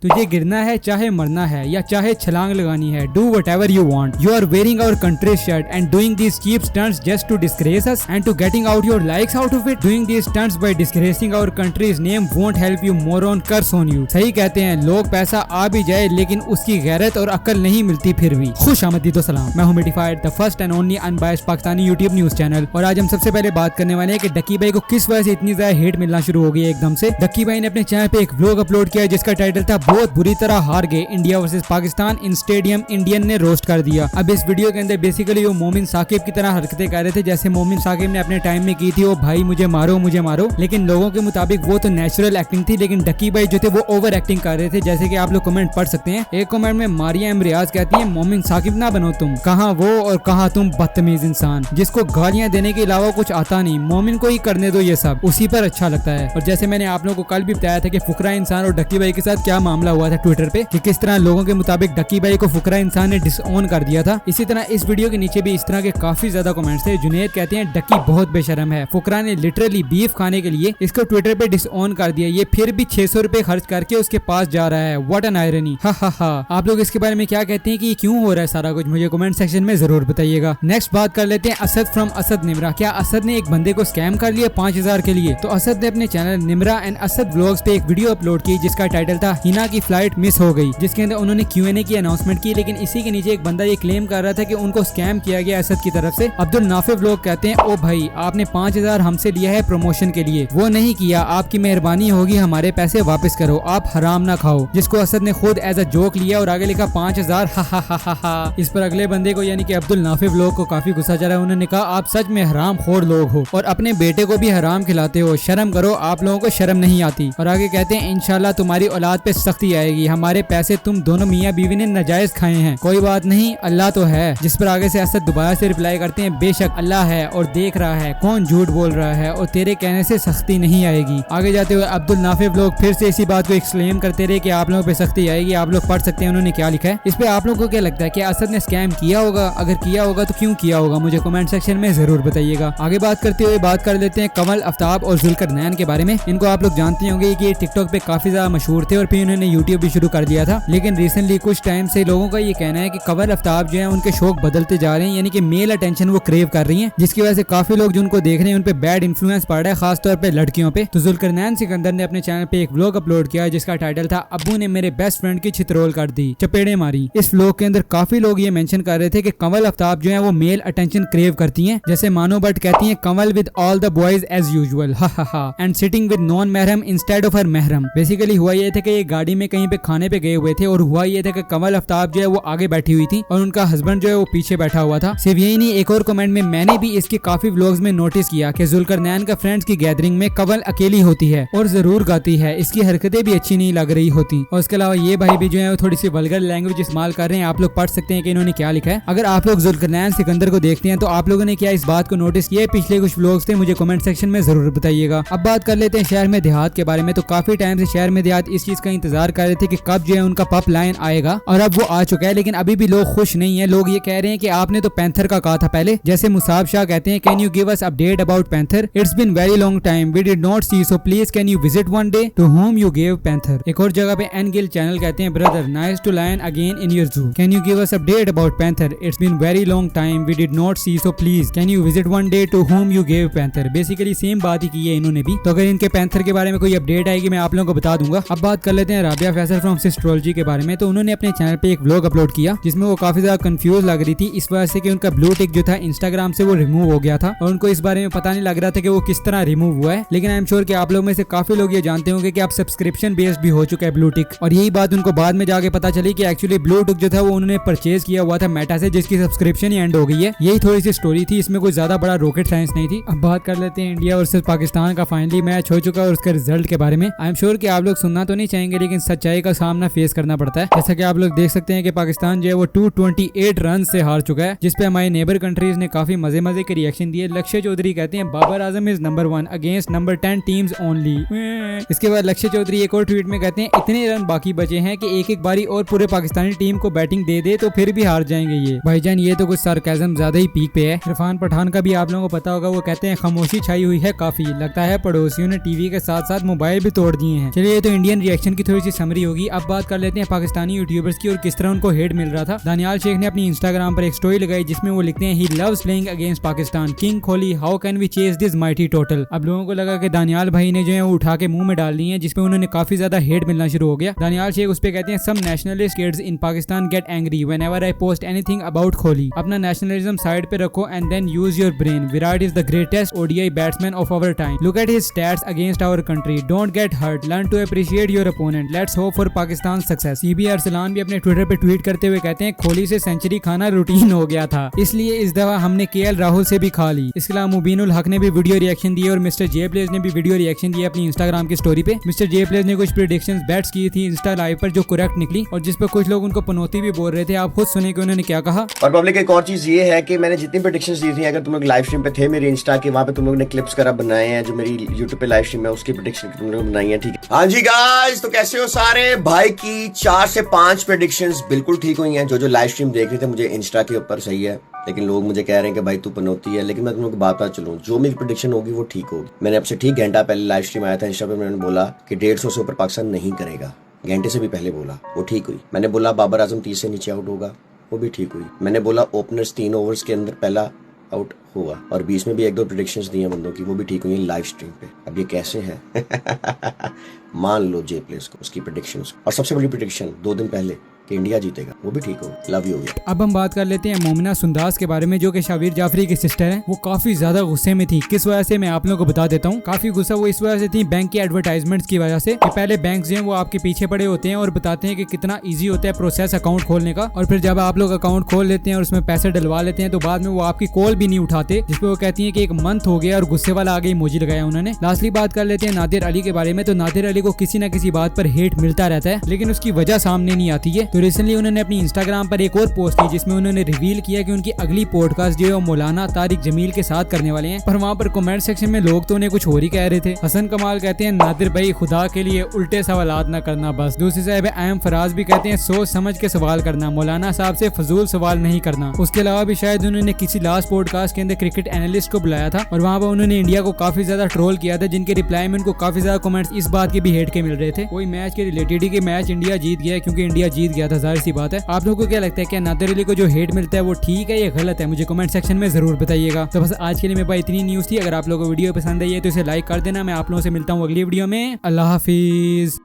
तुझे गिरना है, चाहे मरना है या चाहे छलांग लगानी है, do whatever you want. You are wearing our country shirt and doing these cheap stunts just to disgrace us and to getting out your likes out of it. Doing these stunts by disgracing our country's name won't help you, moron, curse on you. सही कहते हैं लोग, पैसा आ भी जाए लेकिन उसकी गैरत और अक्ल नहीं मिलती फिर भी। खुश आमदीद सलाम, मैं हूं मिडिफाइड, the first and only unbiased Pakistani YouTube news channel. और आज हम सबसे पहले बात करने वाले हैं कि डक्की भाई को किस वजह से इतनी ज्यादा हेट मिलना शुरू हो गई है एकदम से। डक्की भाई ने अपने चैनल पे एक व्लॉग अपलोड किया जिसका टाइटल था बहुत बुरी तरह हार गए इंडिया वर्सेस पाकिस्तान इन स्टेडियम, इंडियन ने रोस्ट कर दिया। अब इस वीडियो के अंदर बेसिकली वो मोमिन साकिब की तरह हरकतें कर रहे थे जैसे मोमिन साकिब ने अपने टाइम में की थी, वो भाई मुझे मारो मुझे मारो। लेकिन लोगों के मुताबिक वो तो नेचुरल एक्टिंग थी, लेकिन डक्की भाई जो थे वो ओवर एक्टिंग कर रहे थे। जैसे कि आप लोग कमेंट पढ़ सकते हैं। एक कमेंट में मारिया इमरियाज कहती है मोमिन साकिब ना बनो तुम, कहाँ वो और कहाँ तुम बदतमीज इंसान जिसको गालियां देने के अलावा कुछ आता नहीं, मोमिन को ही करने दो ये सब, उसी पर अच्छा लगता है। और जैसे मैंने आप लोगों को कल भी बताया था कि फुकरा इंसान और डक्की भाई के साथ क्या मामला हुआ था ट्विटर पे, कि किस तरह लोगों के मुताबिक डक्की भाई को फुकरा इंसान ने डिसऑन कर दिया था। इसी तरह इस वीडियो के नीचे भी इस तरह के काफी ज्यादा कमेंट्स थे। जुनेद कहते हैं डक्की बहुत बेशरम है, फुकरा ने लिटरली बीफ खाने के लिए इसको ट्विटर पे डिसऑन कर दिया, ये फिर भी 600 रुपए खर्च करके उसके पास जा रहा है। What an irony. हा। आप लोग इसके बारे में क्या कहते हैं कि क्यों हो रहा है सारा कुछ, मुझे कमेंट सेक्शन में जरूर बताइएगा। नेक्स्ट बात कर लेते हैं असद फ्रॉम असद निमरा। क्या असद ने एक बंदे को स्कैम कर लिया 5000 के लिए? तो असद ने अपने channel Nimra and Asad vlogs पे एक वीडियो अपलोड की जिसका टाइटल था हिना की फ्लाइट मिस हो गई, जिसके अंदर उन्होंने Q&A की अनाउंसमेंट की। लेकिन इसी के नीचे एक बंदा ये क्लेम कर रहा था कि उनको स्कैम किया गया असद की तरफ से। अब्दुल नाफिर व्लॉग कहते हैं ओ भाई आपने 5000 हमसे लिया है प्रमोशन के लिए, वो नहीं किया, आपकी मेहरबानी होगी हमारे पैसे वापस करो, आप हराम ना खाओ। जिसको असद ने खुद एज अ जोक लिया और आगे लिखा 5000 हा। इस पर अगले बंदे को यानी कि अब्दुल नाफिर व्लॉग को काफी गुस्सा चढ़ा। उन्होंने कहा आप सच में हराम खोर लोग हो और अपने बेटे को भी हराम खिलाते हो, शर्म करो, आप लोगों को शर्म नहीं आती। और आगे कहते हैं इंशाल्लाह तुम्हारी औलाद पे सख्ती आएगी, हमारे पैसे तुम दोनों मियाँ बीवी ने नाजायज खाए हैं, कोई बात नहीं अल्लाह तो है। जिस पर आगे से असद दोबारा से रिप्लाई करते हैं बेशक अल्लाह है और देख रहा है, कौन झूठ बोल रहा है और तेरे कहने से सख्ती नहीं आएगी। आगे जाते हुए अब्दुल नाफिर व्लॉग फिर से इसी बात को एक्सप्लेन करते रहे कि आप लोगों पे सख्ती आएगी। आप लोग पढ़ सकते हैं उन्होंने क्या लिखा है। इस पे आप लोगों को क्या लगता है कि असद ने स्कैम किया होगा? अगर किया होगा तो क्यों किया होगा, मुझे कमेंट सेक्शन में जरूर बताइएगा। आगे बात करते हुए बात कर लेते हैं कंवल आफ्ताब और जुल्करनैन के बारे में। इनको आप लोग जानते होंगे कि ये टिकटॉक पे काफी ज्यादा मशहूर थे और फिर उन्होंने यूट्यूब भी शुरू कर दिया था। लेकिन रिसेंटली कुछ टाइम से लोगों का ये कहना है कि कंवल आफ्ताब जो है उनके शौक बदलते जा रहे हैं, यानी कि मेल अटेंशन वो क्रेव कर रही हैं, जिसकी वजह से काफी लोग जो उनको देख रहे हैं उन पे बैड इन्फ्लुएंस पड़ रहा है, खासतौर पे लड़कियों पे। तो जुल्करनैन सिकंदर ने अपने चैनल पे एक व्लॉग अपलोड किया जिसका टाइटल था अब्बू ने मेरे बेस्ट फ्रेंड की छितरोल कर दी, चपेड़े मारी। इस व्लॉग के अंदर काफी लोग ये मेंशन कर रहे थे कि कंवल आफ्ताब जो है वो मेल अटेंशन क्रेव करती हैं। जैसे मानो बट कहती हैं Kanwal with all the boys as usual हा एंड सिटिंग विद नॉन महरम इंस्टेड ऑफ हर महरम। बेसिकली हुआ ये था कि ये गाड़ी में कहीं पे खाने पे गए हुए थे और हुआ ये था कि कंवल आफ्ताब जो है वो आगे बैठी हुई थी और उनका हस्बैंड जो है वो पीछे बैठा हुआ था। सिर्फ यही नहीं, एक और कमेंट में मैंने भी इसके काफी व्लॉग्स में नोटिस किया कि जुल्करनैन का फ्रेंड्स की गैदरिंग में कंवल अकेली होती है और जरूर गाती है, इसकी हरकतें भी अच्छी नहीं लग रही होती। और इसके अलावा ये भाई भी जो है वो थोड़ी सी वल्गर लैंग्वेज इस्तेमाल कर रहे हैं। आप लोग पढ़ सकते हैं कि इन्होंने क्या लिखा है। अगर आप लोग जुल्करनैन सिकंदर को देखते हैं तो आप लोगों ने क्या इस बात को नोटिस किया है? पिछले कुछ व्लॉग्स थे, मुझे कमेंट सेक्शन में जरूर बताइएगा। अब बात कर लेते हैं शहर में देहात के बारे में। तो काफी टाइम से शहर में देहात इस चीज का इंतजार कर रहे थे कि कब जो है उनका पप लाइन आएगा और अब वो आ चुका है। लेकिन अभी भी लोग खुश नहीं है। लोग ये कह रहे हैं कि आपने तो पैंथर का कहा था पहले। जैसे मुसाब शाह कहते हैं can you give us update about panther, it's been very long time we did not see, so please can you visit one day to home you give panther. एक और जगह पे एन गिल चैनल कहते हैं brother nice to lion again in your zoo, can you give us update about panther, it's been very long time we did not see, so please can you visit one day to home you give panther. Basically same बात ही की है इन्होंने भी। तो अगर इनके panther के बारे में कोई अपडेट आएगी मैं आप लोगों को बता दूंगा। अब बात कर लेते हैं राबिया फैसल फ्रॉम सिस्ट्रोलॉजी के बारे में। तो उन्होंने अपने चैनल पे एक व्लॉग अपलोड किया जिसमें वो काफी ज्यादा कंफ्यूज लग रही थी इस वजह से कि उनका ब्लू टिक जो था इंस्टाग्राम से वो रिमूव हो गया था और उनको इस बारे में पता नहीं लग रहा था कि वो किस तरह रिमूव हुआ है। लेकिन आई एम श्योर कि आप लोग में से काफी लोग ये जानते होंगे कि आप सब्सक्रिप्शन बेस्ड भी हो चुका है ब्लू टिक, और यही बात उनको बाद में जाके पता चली कि एक्चुअली ब्लू टिक जो था वो उन्होंने परचेज किया हुआ था मेटा से, जिसकी सब्सक्रिप्शन ही एंड हो गई है। यही थोड़ी सी स्टोरी थी, इसमें कोई ज्यादा बड़ा रॉकेट साइंस नहीं थी। अब बात कर लेते हैं इंडिया वर्सेस पाकिस्तान का फाइनली मैच हो चुका है और उसके रिजल्ट के बारे में। आई एम श्योर कि आप लोग सुनना तो नहीं चाहेंगे लेकिन सच्चाई का सामना फेस करना पड़ता है। जैसा कि आप लोग देख सकते हैं कि पाकिस्तान जो है वो 228 रन से हार चुका है, जिसपे हमारे नेबर कंट्रीज ने काफी मजे के रिएक्शन दिए। लक्ष्य चौधरी कहते हैं Babar Azam is number 1 against number 10 teams only. इसके बाद लक्ष्य चौधरी एक और ट्वीट में कहते हैं इतने रन बाकी बचे हैं कि एक बारी और पूरे पाकिस्तानी टीम को बैटिंग दे दे तो फिर भी हार जाएंगे ये। भाईजान ये तो कुछ सार्केज्म ज्यादा ही पीक पे है। इरफान पठान का भी आप लोगों को पता होगा, वो कहते हैं खामोशी छाई हुई है काफी, लगता है पड़ोसियों ने टीवी के साथ साथ मोबाइल भी तोड़ दिए हैं। चलिए ये तो इंडियन रिएक्शन की थोड़ी सी समरी होगी। अब बात कर लेते हैं पाकिस्तानी यूट्यूबर्स की और किस तरह उनको हेट मिल रहा था। दानियाल शेख ने अपनी इंस्टाग्राम पर एक स्टोरी लगाई जिसमें वो लिखते हैं he loves playing against Pakistan, king Kohli how can we chase this mighty total. अब लोगों को लगा कि दानियाल भाई ने जो है वो उठा के मुंह में डाल दी है, जिसपे उन्होंने काफी ज्यादा हेट मिलना शुरू हो गया। दानियाल शेख उस पे कहते हैं some nationalist kids in Pakistan get angry whenever I post anything about Kohli. अपना नेशनलिज्म साइड पे रखो and then use your brain. Virat is the greatest ODI batsman of our time. Look at his stats against our country. Don't get hurt, learn to appreciate your opponent, let's hope for Pakistan success. CB Arsalan भी अपने Twitter पे tweet करते हुए कहते हैं कोहली से century खाना routine हो गया था, इसलिए इस दफा हमने केएल राहुल से भी खा ली। इसके अलावा मुबीनुल हक ने भी वीडियो रिएक्शन दिए और मिस्टर जे प्लेज ने भी वीडियो रिएक्शन दिया अपनी इंस्टाग्राम की स्टोरी पे। मिस्टर जे प्लेज ने कुछ प्रेडिक्शंस बेट्स की थी इंस्टा लाइव पर जो करेक्ट निकली और जिस पर कुछ लोग उनको पनौती भी बोल रहे थे। आप खुद सुने कि उन्होंने क्या कहा। और पब्लिक एक और चीज ये है कि मैंने जितनी प्रेडिक्शंस दी थी, अगर तुम लोग लाइव स्ट्रीम पे थे मेरी इंस्टा के, वहां पे तुम लोगों ने क्लिप्स करा बनाए हैं, जो मेरी यूट्यूब पे लाइव स्ट्रीम है उसकी प्रेडिक्शन तुम लोगों ने बनाई है, ठीक है। हाँ जी गाइस, तो कैसे हो सारे। भाई की 4 से 5 प्रेडिक्शंस बिल्कुल ठीक हुई हैं। जो लाइव स्ट्रीम देख रहे थे मुझे इंस्टा के ऊपर, सही है, लेकिन लोग मुझे कह रहे हैं कि भाई तू पनौती है। लेकिन मैं तुम लोग को बात चलूं, जो मेरी प्रेडिक्शन होगी वो ठीक होगी। मैंने आपसे ठीक घंटा पहले लाइव स्ट्रीम आया था इंस्टा पे, मैंने बोला कि 150 से ऊपर पाकिस्तान नहीं करेगा। घंटे से भी पहले बोला, वो ठीक हुई। मैंने बोला बाबर आजम 30 से नीचे आउट होगा, वो भी ठीक हुई। मैंने बोला ओपनर्स 3 ओवर्स के अंदर पहला आउट होगा, और बीच में भी 1-2 प्रेडिक्शंस दी हैं बंदों की, वो भी ठीक हुई लाइव स्ट्रीम पे। अब ये कैसे है मान लो जे प्लेस को, उसकी प्रेडिक्शंस। और सबसे बड़ी प्रेडिक्शन 2 दिन पहले कि इंडिया जीतेगा, वो भी ठीक हो। Love you. अब हम बात कर लेते हैं मोमिना सुंदास के बारे में, जो कि शाबिर जाफरी की सिस्टर है। वो काफी ज्यादा गुस्से में थी। किस वजह से मैं आप लोगों को बता देता हूँ। काफी गुस्सा वो इस वजह से थी बैंक की एडवर्टाइजमेंट्स की वजह से, कि पहले बैंक जो है वो आपके पीछे पड़े होते हैं और बताते हैं कि कितना ईजी होता है प्रोसेस अकाउंट खोलने का, और फिर जब आप लोग अकाउंट खोल लेते हैं और उसमें पैसे डलवा लेते हैं तो बाद में वो आपकी कॉल भी नहीं उठाते, जिसपे वो कहती है कि 1 मंथ हो गया, और गुस्से वाला आगे इमोजी लगाया उन्होंने। लास्टली बात कर लेते हैं नादिर अली के बारे में। तो नादिर अली को किसी न किसी बात पर हेट मिलता रहता है, लेकिन उसकी वजह सामने नहीं आती है। तो रिसेंटली उन्होंने अपनी इंस्टाग्राम पर एक और पोस्ट की जिसमें उन्होंने रिवील किया कि उनकी अगली पॉडकास्ट जो है वो मौलाना तारिक जमील के साथ करने वाले हैं। पर वहाँ पर कमेंट सेक्शन में लोग तो उन्हें कुछ और ही कह रहे थे। हसन कमाल कहते हैं नादिर भाई खुदा के लिए उल्टे सवालात ना करना बस। दूसरी साहब आयम फराज भी कहते हैं सोच समझ के सवाल करना, मौलाना साहब से फजूल सवाल नहीं करना। उसके अलावा भी शायद उन्होंने किसी लास्ट पॉडकास्ट के अंदर क्रिकेट एनालिस्ट को बुलाया था और वहाँ पर उन्होंने इंडिया को काफी ज्यादा ट्रोल किया था, जिनके रिप्लाई में उनको काफी ज्यादा कमेंट्स इस बात के भी हेट के मिल रहे थे। कोई मैच के रिलेटेड ही कि मैच इंडिया जीत गया, क्योंकि इंडिया जीत गया था, जाहिर सी बात है। आप लोगों को क्या लगता है, क्या नादिर अली को जो हेट मिलता है वो ठीक है या गलत है? मुझे कमेंट सेक्शन में जरूर बताइएगा। तो बस आज के लिए मेरे पास इतनी न्यूज थी। अगर आप लोगों को वीडियो पसंद आई है तो इसे लाइक कर देना। मैं आप लोगों से मिलता हूँ अगली वीडियो में। अल्लाह हाफिज।